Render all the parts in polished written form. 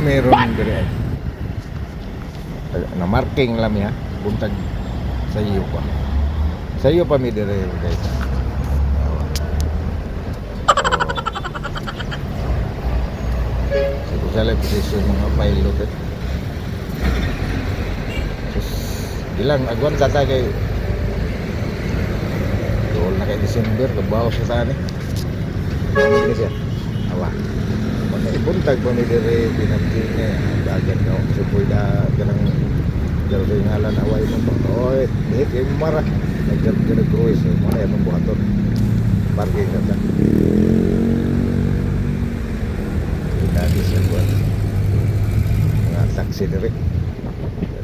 Meron diri ay na marking lang ya buntag sa iyo pa. Sa iyo pa mi dire guys. So, sa position mga pilot eh. Bilang agwan tata kay dool na kay December kabaw sa tani. Ano siya? Awa. Mana ibuntag pa ni dire pinagkin niya dagat no. So puida ganang jaro sa ngalan away mo ba. Oy, dihit kay mara. Nagjab cruise mo na yung buhaton. Parking ka. Lagi sa buwan. Mga taxi dire.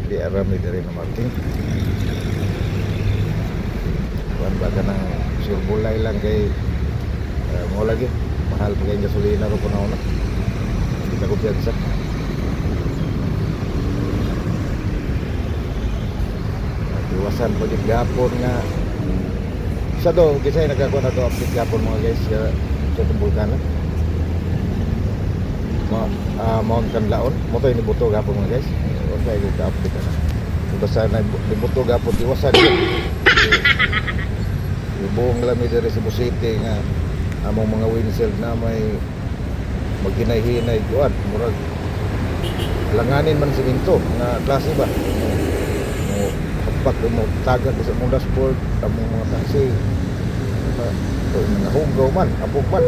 Di arami dire na marking. Kuan ba ka ng surbulay lang kay mo lagi mahal pa kay gasolina ro po na una. Kita ko piyansa. Iwasan pa yung gapon nga sa do, kasi nagkakuha na to update gapon mga guys sa tumbukan na Mount Canlaon mo tayo nibuto gapon mga guys o tayo ka-update na basta na nibuto gapon iwasan yung buong lami dari Cebu City nga among mga windshield na may maghinay-hinay kuan murag langanin man siminto nga klase ba pag mo tagad sa mong dashboard among mga taxi mga hugaw man abog man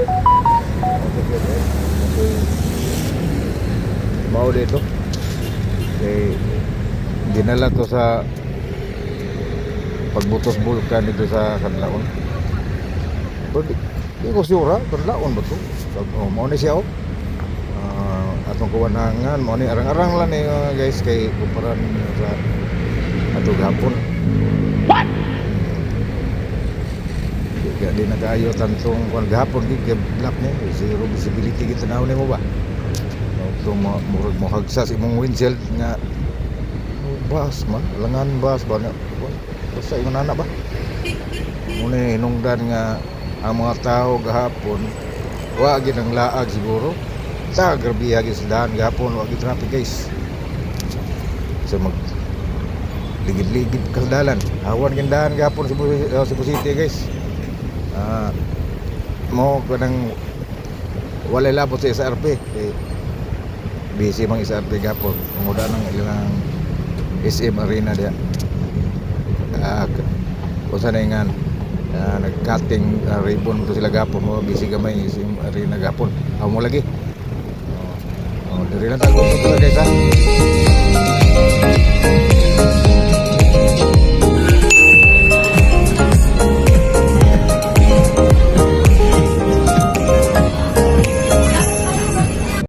mau dito kay dinala to sa pagbutos bulkan dito sa Canlaon pero di ko sura Canlaon ba to mau ni siya atong kuwanangan mau ni arang-arang lang ni guys kay kumparan sa ato gapon. What? Kaya di nag-ayo tantong kung gapon kay black ni zero visibility kita na mo ba. So murag mo hagsas imong windshield nga bus man langan bus ba na basta ingon ana ba. Muna hinungdan nga ang mga tao gahapon wa gid ang laag siguro. Sa grabe gyud sa daan gahapon wa gid traffic guys. So ligid-ligid ka sa dalan awan gandahan gapon sa Cebu City guys mo kanang walay labot sa SRP busy mang SRP gapon muda ng ilang SM Arena dia kung saan nga nag-cutting ribbon to sila gapon mo busy gamay SM Arena gapon mo lagi diri lang tago guys ha